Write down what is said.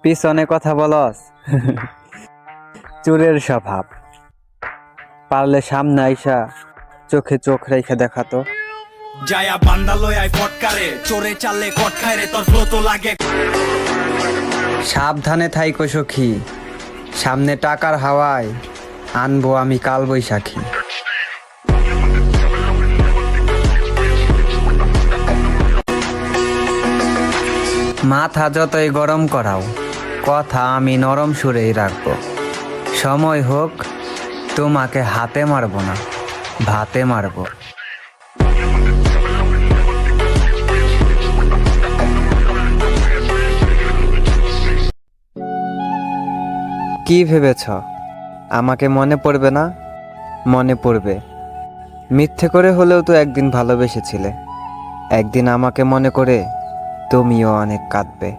পিছনে কথা বলস। চোরের স্বভাব, পারলে সামনে আইসা চোখে চোখ রেখে দেখাতো। যায়া বান্দা লয়াই ফটকারে চোরে চালে কট খায় রে তোর ফ্লো তো লাগে। সাবধানে থাইকো সখী, সামনে টাকার হাওয়ায় আনবো আমি কাল বৈশাখী। মাথা যতই গরম করাও, কথা আমি নরম সুরেই রাখবো। সময় হোক তোমাকে হাতে মারবো না, ভাতে মারবো। কি ভেবেছ আমাকে মনে পড়বে না? মনে পড়বে। মিথ্যে করে হলেও তো একদিন ভালোবেসেছিলে। একদিন আমাকে মনে করে তুমিও অনেক কাঁদবে।